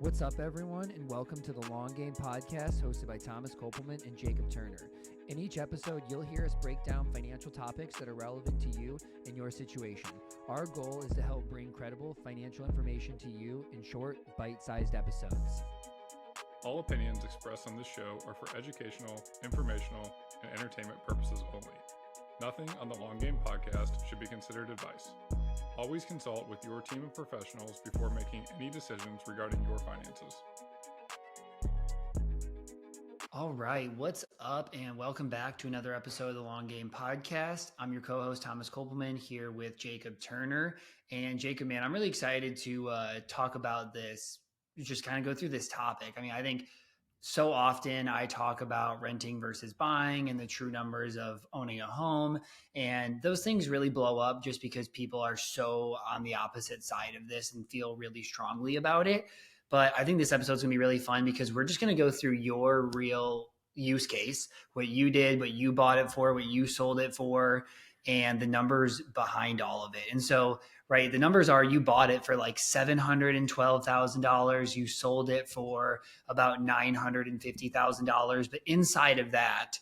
What's up, everyone, and welcome to the Long Game Podcast hosted by Thomas Kopelman and Jacob Turner. In each episode, you'll hear us break down financial topics that are relevant to you and your situation. Our goal is to help bring credible financial information to you in short, bite-sized episodes. All opinions expressed on this show are for educational, informational, and entertainment purposes only. Nothing on the Long Game Podcast should be considered advice. Always consult with your team of professionals before making any decisions regarding your finances. All right, what's up, and welcome back to another episode of the Long Game Podcast. I'm your co-host, Thomas Kopelman, here with Jacob Turner. And Jacob, man, I'm really excited to talk about this, just kind of go through this topic. I mean, I think so often I talk about renting versus buying and the true numbers of owning a home. And those things really blow up just because people are so on the opposite side of this and feel really strongly about it. But I think this episode is going to be really fun because we're just going to go through your real use case, what you did, what you bought it for, what you sold it for, and the numbers behind all of it. And so, right, the numbers are you bought it for like $712,000. You sold it for about $950,000. But inside of that,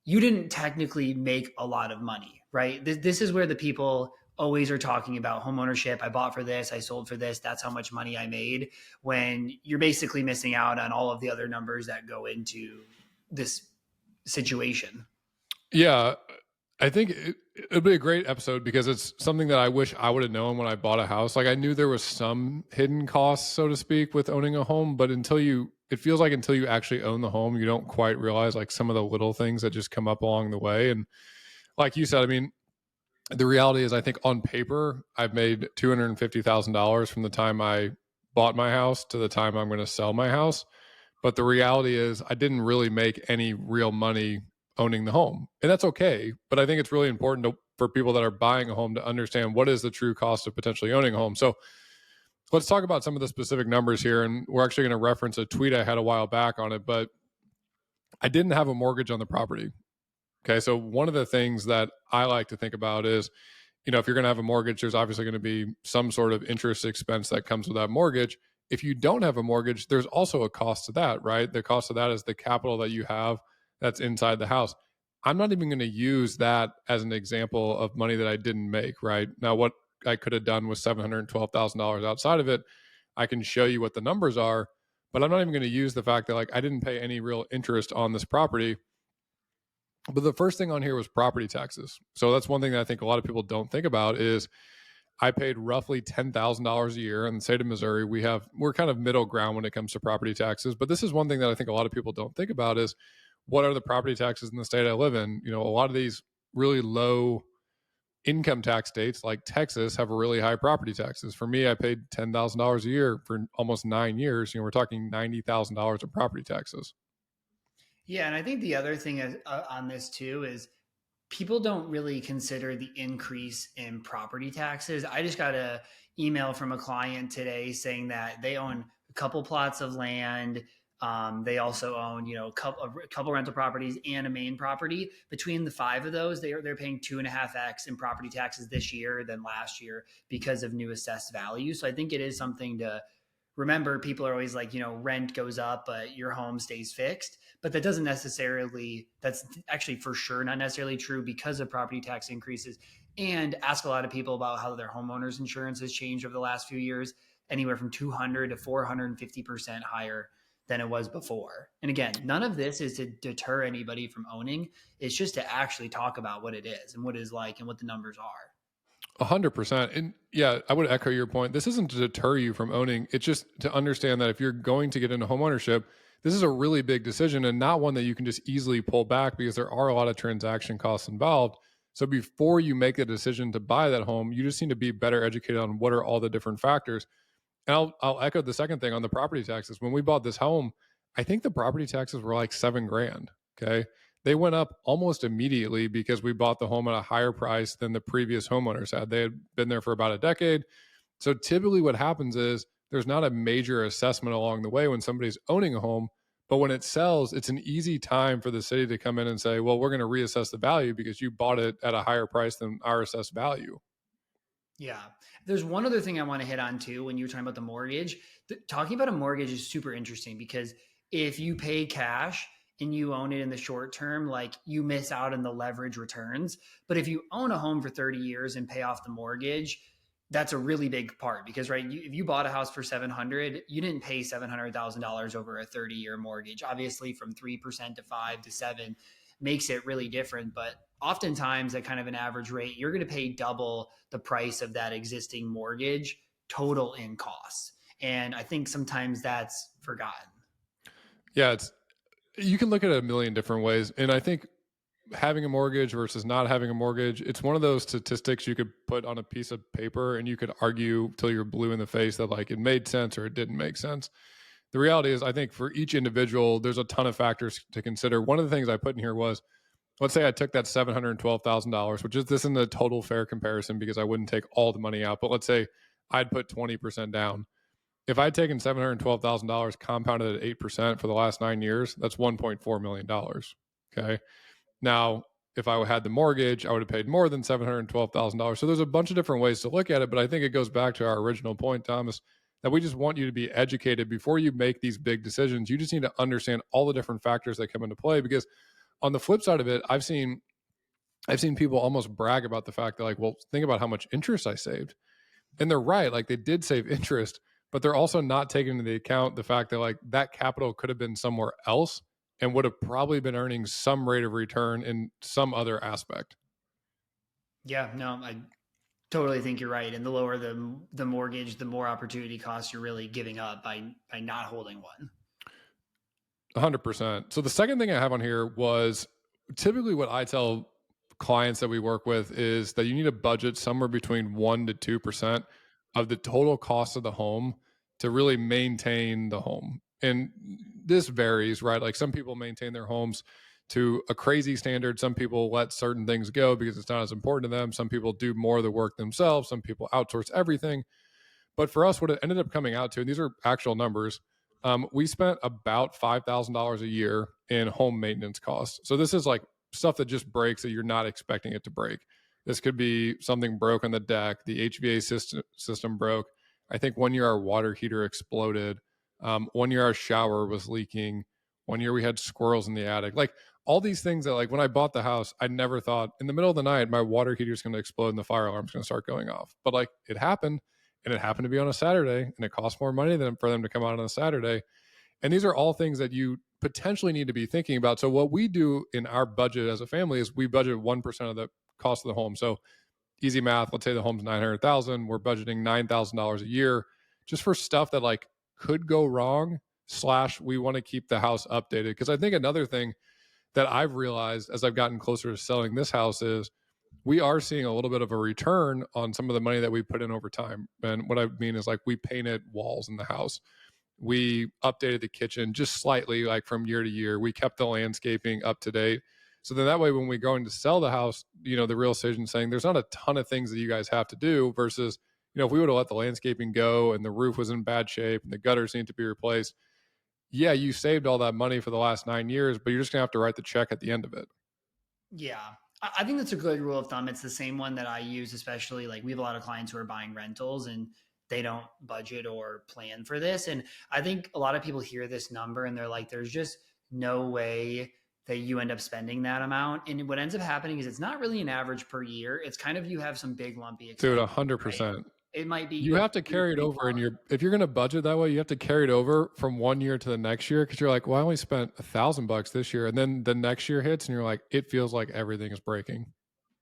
you didn't technically make a lot of money, right? This is where the people always are talking about home ownership. I bought for this, I sold for this. That's how much money I made, when you're basically missing out on all of the other numbers that go into this situation. Yeah, I think it'll be a great episode because it's something that I wish I would have known when I bought a house. Like I knew there was some hidden costs, so to speak, with owning a home, but until you actually own the home, you don't quite realize like some of the little things that just come up along the way. And like you said, I mean, the reality is I think on paper, I've made $250,000 from the time I bought my house to the time I'm going to sell my house. But the reality is I didn't really make any real money owning the home. And that's okay. But I think it's really important for people that are buying a home to understand what is the true cost of potentially owning a home. So let's talk about some of the specific numbers here. And we're actually going to reference a tweet I had a while back on it, but I didn't have a mortgage on the property. Okay. So one of the things that I like to think about is, you know, if you're going to have a mortgage, there's obviously going to be some sort of interest expense that comes with that mortgage. If you don't have a mortgage, there's also a cost to that, right? The cost of that is the capital that you have that's inside the house. I'm not even going to use that as an example of money that I didn't make, right? Now, what I could have done with $712,000 outside of it, I can show you what the numbers are, but I'm not even going to use the fact that like I didn't pay any real interest on this property. But the first thing on here was property taxes. So that's one thing that I think a lot of people don't think about is I paid roughly $10,000 a year in the state of Missouri. We're kind of middle ground when it comes to property taxes. But this is one thing that I think a lot of people don't think about is what are the property taxes in the state I live in? You know, a lot of these really low income tax states like Texas have really high property taxes. For me, I paid $10,000 a year for almost 9 years. You know, we're talking $90,000 in property taxes. Yeah, and I think the other thing is, on this too is people don't really consider the increase in property taxes. I just got an email from a client today saying that they own a couple plots of land. They also own, you know, a couple rental properties and a main property. Between the five of those, they're paying 2.5x in property taxes this year than last year because of new assessed value. So I think it is something to remember. People are always like, you know, rent goes up, but your home stays fixed. But that's actually for sure not necessarily true because of property tax increases. And ask a lot of people about how their homeowners insurance has changed over the last few years, anywhere from 200 to 450% higher than it was before. And again, none of this is to deter anybody from owning. It's just to actually talk about what it is and what it is like and what the numbers are. 100%. And yeah, I would echo your point. This isn't to deter you from owning. It's just to understand that if you're going to get into home ownership, this is a really big decision and not one that you can just easily pull back because there are a lot of transaction costs involved. So before you make a decision to buy that home, you just need to be better educated on what are all the different factors. And I'll echo the second thing on the property taxes. When we bought this home, I think the property taxes were like $7,000. Okay. They went up almost immediately because we bought the home at a higher price than the previous homeowners had. They had been there for about a decade. So typically what happens is there's not a major assessment along the way when somebody's owning a home, but when it sells, it's an easy time for the city to come in and say, well, we're going to reassess the value because you bought it at a higher price than our assessed value. Yeah. There's one other thing I want to hit on too when you were talking about the mortgage. Talking about a mortgage is super interesting because if you pay cash and you own it in the short term, like you miss out on the leverage returns. But if you own a home for 30 years and pay off the mortgage, that's a really big part because right, if you bought a house for 700, you didn't pay $700,000 over a 30-year mortgage. Obviously, from 3% to 5 to 7 makes it really different, but oftentimes at kind of an average rate, you're going to pay double the price of that existing mortgage total in costs. And I think sometimes that's forgotten. Yeah, it's you can look at it a million different ways, and I think having a mortgage versus not having a mortgage, it's one of those statistics you could put on a piece of paper and you could argue till you're blue in the face that like it made sense or it didn't make sense. The reality is, I think for each individual, there's a ton of factors to consider. One of the things I put in here was, let's say I took that $712,000, which is this in the total fair comparison because I wouldn't take all the money out, but let's say I'd put 20% down. If I'd taken $712,000 compounded at 8% for the last 9 years, that's $1.4 million. Okay. Now, if I had the mortgage, I would have paid more than $712,000. So there's a bunch of different ways to look at it. But I think it goes back to our original point, Thomas, that we just want you to be educated before you make these big decisions. You just need to understand all the different factors that come into play. Because on the flip side of it, I've seen people almost brag about the fact that like, well, think about how much interest I saved. And they're right. Like they did save interest, but they're also not taking into account the fact that like that capital could have been somewhere else and would have probably been earning some rate of return in some other aspect. Yeah, no, I totally think you're right. And the lower the mortgage, the more opportunity costs you're really giving up by not holding one. 100%. So the second thing I have on here was typically what I tell clients that we work with is that you need a budget somewhere between 1 to 2% of the total cost of the home to really maintain the home. And this varies, right? Like some people maintain their homes to a crazy standard. Some people let certain things go because it's not as important to them. Some people do more of the work themselves. Some people outsource everything. But for us, what it ended up coming out to, and these are actual numbers, we spent about $5,000 a year in home maintenance costs. So this is like stuff that just breaks that you're not expecting it to break. This could be something broke on the deck. The HVAC system broke. I think 1 year our water heater exploded. 1 year our shower was leaking. 1 year we had squirrels in the attic. Like all these things that like when I bought the house, I never thought in the middle of the night my water heater is going to explode and the fire alarm's going to start going off. But like it happened, and it happened to be on a Saturday, and it costs more money than for them to come out on a Saturday. And these are all things that you potentially need to be thinking about. So what we do in our budget as a family is we budget 1% of the cost of the home. So easy math, let's say the home's 900,000, we're budgeting $9,000 a year just for stuff that like could go wrong / we want to keep the house updated. Because I think another thing that I've realized as I've gotten closer to selling this house is we are seeing a little bit of a return on some of the money that we put in over time. And what I mean is like we painted walls in the house. We updated the kitchen just slightly, like from year to year. We kept the landscaping up to date. So then that way, when we're going to sell the house, you know, the real estate agent saying there's not a ton of things that you guys have to do versus, you know, if we would have let the landscaping go and the roof was in bad shape and the gutters need to be replaced, yeah, you saved all that money for the last 9 years, but you're just gonna have to write the check at the end of it. Yeah. I think that's a good rule of thumb. It's the same one that I use, especially like we have a lot of clients who are buying rentals and they don't budget or plan for this. And I think a lot of people hear this number and they're like, there's just no way that you end up spending that amount. And what ends up happening is it's not really an average per year. It's kind of you have some big lumpy Dude, expenses, right? 100%. It might be You you have have to three or carry it over in four. your if you're going to budget that way, you have to carry it over from 1 year to the next year because you're like, well, I only spent $1,000 this year, and then the next year hits, and you're like, it feels like everything is breaking.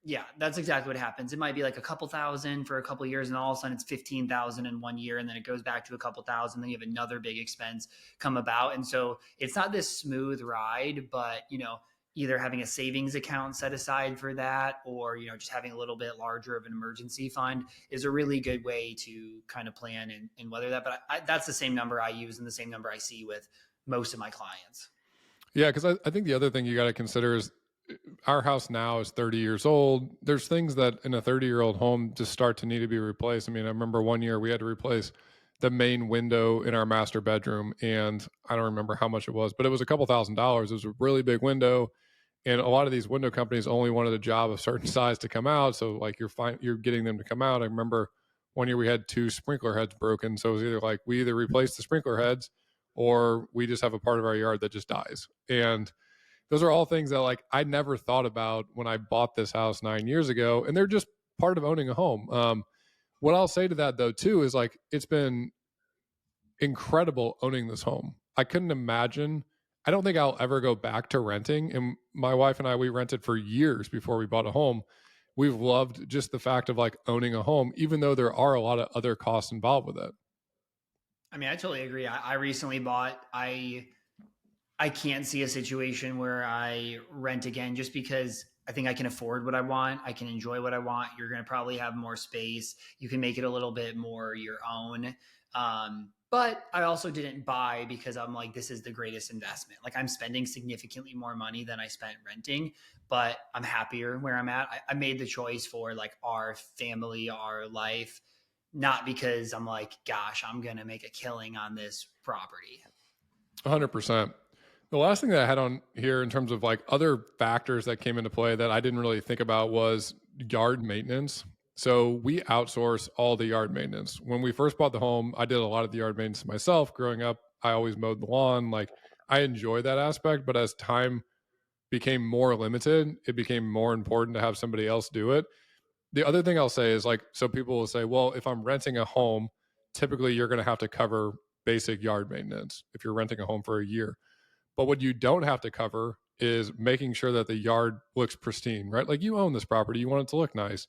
Yeah, that's exactly what happens. It might be like a couple thousand for a couple years, and all of a sudden it's 15,000 in 1 year, and then it goes back to a couple thousand. Then you have another big expense come about, and so it's not this smooth ride. But either having a savings account set aside for that, or just having a little bit larger of an emergency fund is a really good way to kind of plan and weather that. But that's the same number I use and the same number I see with most of my clients. Yeah, because I think the other thing you got to consider is our house now is 30 years old. There's things that in a 30-year-old home just start to need to be replaced. I mean, I remember 1 year we had to replace the main window in our master bedroom, and I don't remember how much it was, but it was a couple $1,000s. It was a really big window, and a lot of these window companies only wanted a job of certain size to come out. So like you're getting them to come out. I remember one year we had 2 sprinkler heads broken. So it was either like we either replace the sprinkler heads or we just have a part of our yard that just dies. And those are all things that like I never thought about when I bought this house 9 years ago, and they're just part of owning a home. What I'll say to that though too is like it's been incredible owning this home. I couldn't imagine. I don't think I'll ever go back to renting. And my wife and I, we rented for years before we bought a home. We've loved just the fact of like owning a home, even though there are a lot of other costs involved with it. I mean, I totally agree. I recently bought. I can't see a situation where I rent again just because I think I can afford what I want. I can enjoy what I want. You're going to probably have more space. You can make it a little bit more your own. But I also didn't buy because I'm like, this is the greatest investment. Like I'm spending significantly more money than I spent renting, but I'm happier where I'm at. I made the choice for like our family, our life, not because I'm like, gosh, I'm going to make a killing on this property. 100%. The last thing that I had on here in terms of like other factors that came into play that I didn't really think about was yard maintenance. So we outsource all the yard maintenance. When we first bought the home, I did a lot of the yard maintenance myself. Growing up, I always mowed the lawn. Like I enjoy that aspect, but as time became more limited, it became more important to have somebody else do it. The other thing I'll say is like, so people will say, well, if I'm renting a home, typically you're going to have to cover basic yard maintenance if you're renting a home for a year. But what you don't have to cover is making sure that the yard looks pristine, right? Like you own this property, you want it to look nice.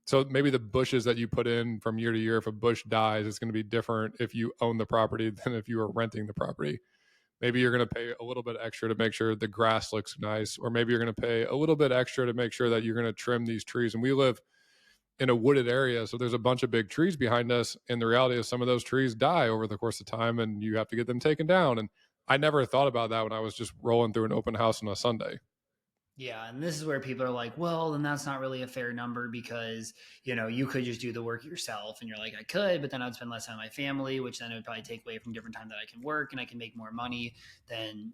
So maybe the bushes that you put in from year to year, if a bush dies, it's going to be different if you own the property than if you are renting the property. Maybe you're going to pay a little bit extra to make sure the grass looks nice, or maybe you're going to pay a little bit extra to make sure that you're going to trim these trees. And we live in a wooded area, so there's a bunch of big trees behind us. And the reality is some of those trees die over the course of time and you have to get them taken down. And I never thought about that when I was just rolling through an open house on a Sunday. Yeah, and this is where people are like, well, then that's not really a fair number because, you could just do the work yourself. And you're like, I could, but then I'd spend less time with my family, which then it would probably take away from different time that I can work and I can make more money than,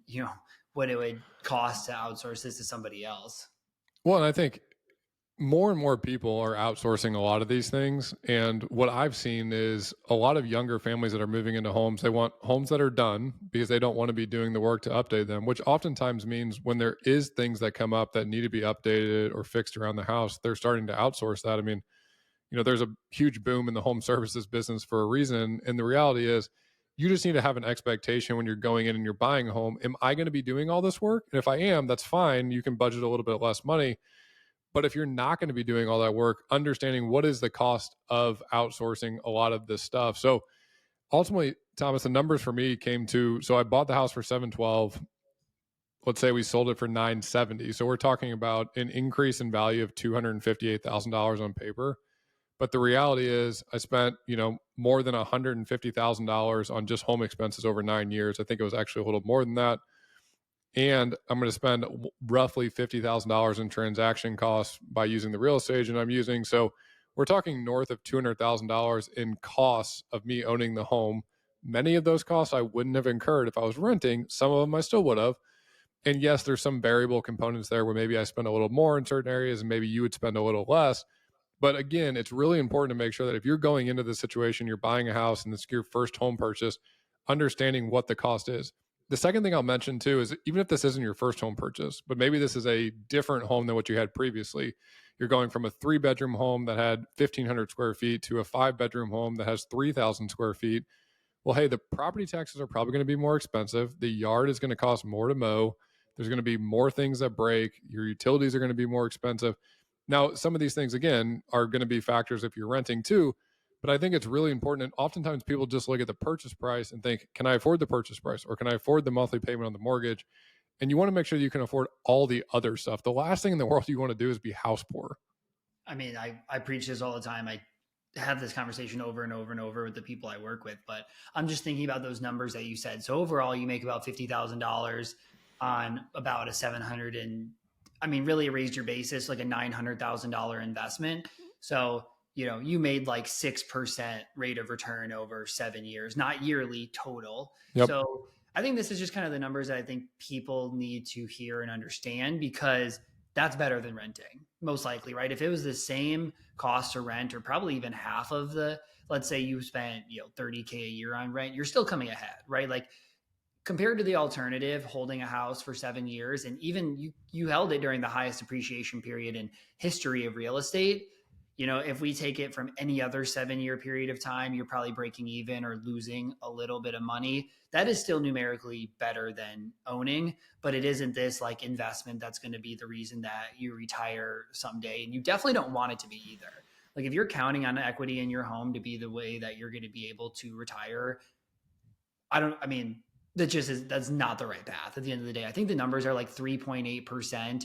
what it would cost to outsource this to somebody else. Well, and I think more and more people are outsourcing a lot of these things. And what I've seen is a lot of younger families that are moving into homes, they want homes that are done because they don't want to be doing the work to update them, which oftentimes means when there is things that come up that need to be updated or fixed around the house, they're starting to outsource that. I mean, there's a huge boom in the home services business for a reason. And the reality is you just need to have an expectation when you're going in and you're buying a home. Am I going to be doing all this work? And if I am, that's fine. You can budget a little bit less money. But if you're not going to be doing all that work, understanding what is the cost of outsourcing a lot of this stuff. So ultimately, Thomas, the numbers for me came to, so I bought the house for 712. Let's say we sold it for 970. So we're talking about an increase in value of $258,000 on paper. But the reality is I spent, more than $150,000 on just home expenses over 9 years. I think it was actually a little more than that. And I'm going to spend roughly $50,000 in transaction costs by using the real estate agent I'm using. So we're talking north of $200,000 in costs of me owning the home. Many of those costs I wouldn't have incurred if I was renting. Some of them I still would have. And yes, there's some variable components there where maybe I spend a little more in certain areas and maybe you would spend a little less. But again, it's really important to make sure that if you're going into this situation, you're buying a house and it's your first home purchase, understanding what the cost is. The second thing I'll mention too is even if this isn't your first home purchase, but maybe this is a different home than what you had previously, you're going from a 3-bedroom home that had 1,500 square feet to a 5-bedroom home that has 3,000 square feet. Well, hey, the property taxes are probably going to be more expensive. The yard is going to cost more to mow. There's going to be more things that break. Your utilities are going to be more expensive. Now, some of these things, again, are going to be factors if you're renting too. But I think it's really important. And oftentimes people just look at the purchase price and think, can I afford the purchase price? Or can I afford the monthly payment on the mortgage? And you want to make sure that you can afford all the other stuff. The last thing in the world you want to do is be house poor. I mean, I preach this all the time. I have this conversation over and over and over with the people I work with, but I'm just thinking about those numbers that you said. So overall, you make about $50,000 on about a 700 and I mean, really raised your basis like a $900,000 investment. So you made like 6% rate of return over 7 years, not yearly total. Yep. So I think this is just kind of the numbers that I think people need to hear and understand because that's better than renting, most likely, right? If it was the same cost to rent or probably even half of the, let's say you spent, 30K a year on rent, you're still coming ahead, right? Like compared to the alternative, holding a house for 7 years, and even you held it during the highest appreciation period in history of real estate. If we take it from any other 7 year period of time, you're probably breaking even or losing a little bit of money. That is still numerically better than owning, but it isn't this like investment that's going to be the reason that you retire someday. And you definitely don't want it to be either. Like if you're counting on equity in your home to be the way that you're going to be able to retire, I mean, that's not the right path at the end of the day. I think the numbers are like 3.8%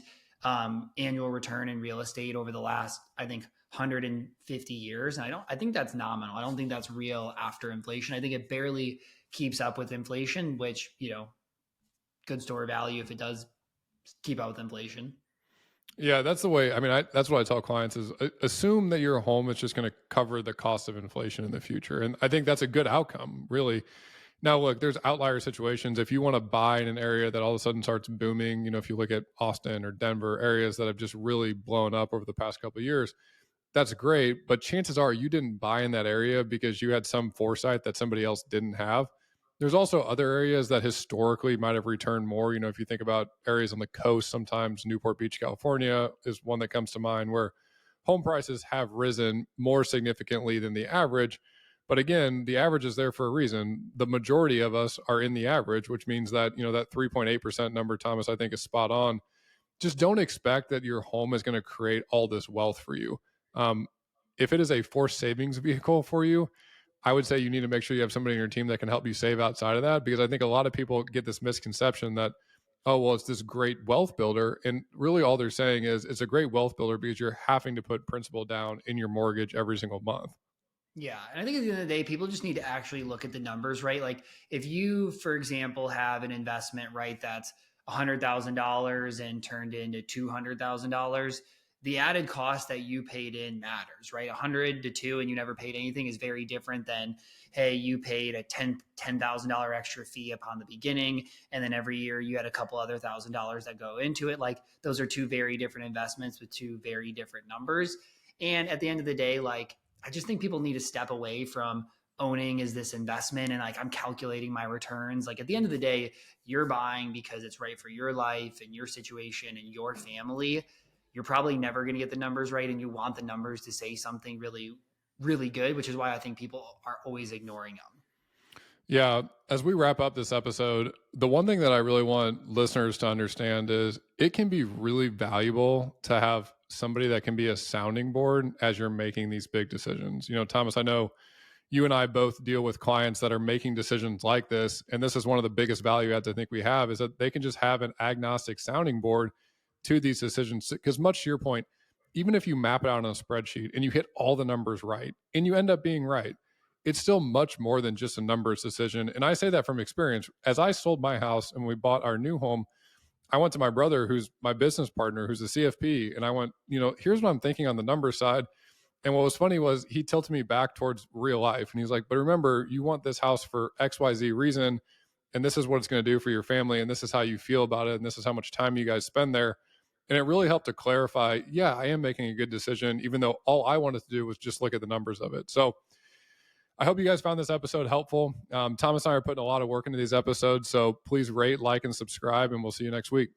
annual return in real estate over the last, I think, 150 years. And I think that's nominal. I don't think that's real after inflation. I think it barely keeps up with inflation, which, good store value if it does keep up with inflation. Yeah, that's the way. I mean, that's what I tell clients is assume that your home is just going to cover the cost of inflation in the future. And I think that's a good outcome, really. Now, look, there's outlier situations. If you want to buy in an area that all of a sudden starts booming, if you look at Austin or Denver, areas that have just really blown up over the past couple of years, that's great. But chances are you didn't buy in that area because you had some foresight that somebody else didn't have. There's also other areas that historically might have returned more. If you think about areas on the coast, sometimes Newport Beach, California is one that comes to mind where home prices have risen more significantly than the average. But again, the average is there for a reason. The majority of us are in the average, which means that, that 3.8% number, Thomas, I think is spot on. Just don't expect that your home is going to create all this wealth for you. If it is a forced savings vehicle for you, I would say you need to make sure you have somebody in your team that can help you save outside of that, because I think a lot of people get this misconception that, oh, well, it's this great wealth builder. And really all they're saying is it's a great wealth builder because you're having to put principal down in your mortgage every single month. Yeah. And I think at the end of the day, people just need to actually look at the numbers, right? Like if you, for example, have an investment, right, that's $100,000 and turned into $200,000, the added cost that you paid in matters, right? 100 to 2 and you never paid anything is very different than, hey, you paid a $10,000 extra fee upon the beginning, and then every year you had a couple other $1,000 that go into it. Like those are two very different investments with two very different numbers. And at the end of the day, like I just think people need to step away from owning is this investment and like I'm calculating my returns. Like at the end of the day, you're buying because it's right for your life and your situation and your family. You're probably never going to get the numbers right, and you want the numbers to say something really, really good, which is why I think people are always ignoring them. Yeah. As we wrap up this episode, the one thing that I really want listeners to understand is it can be really valuable to have somebody that can be a sounding board as you're making these big decisions. Thomas, I know you and I both deal with clients that are making decisions like this. And this is one of the biggest value adds I think we have, is that they can just have an agnostic sounding board to these decisions. Because much to your point, even if you map it out on a spreadsheet and you hit all the numbers right and you end up being right, it's still much more than just a numbers decision. And I say that from experience. As I sold my house and we bought our new home, I went to my brother, who's my business partner, who's a CFP. And I went, here's what I'm thinking on the number side. And what was funny was he tilted me back towards real life. And he's like, but remember, you want this house for XYZ reason. And this is what it's going to do for your family. And this is how you feel about it. And this is how much time you guys spend there. And it really helped to clarify, yeah, I am making a good decision, even though all I wanted to do was just look at the numbers of it. So I hope you guys found this episode helpful. Thomas and I are putting a lot of work into these episodes. So please rate, like, and subscribe, and we'll see you next week.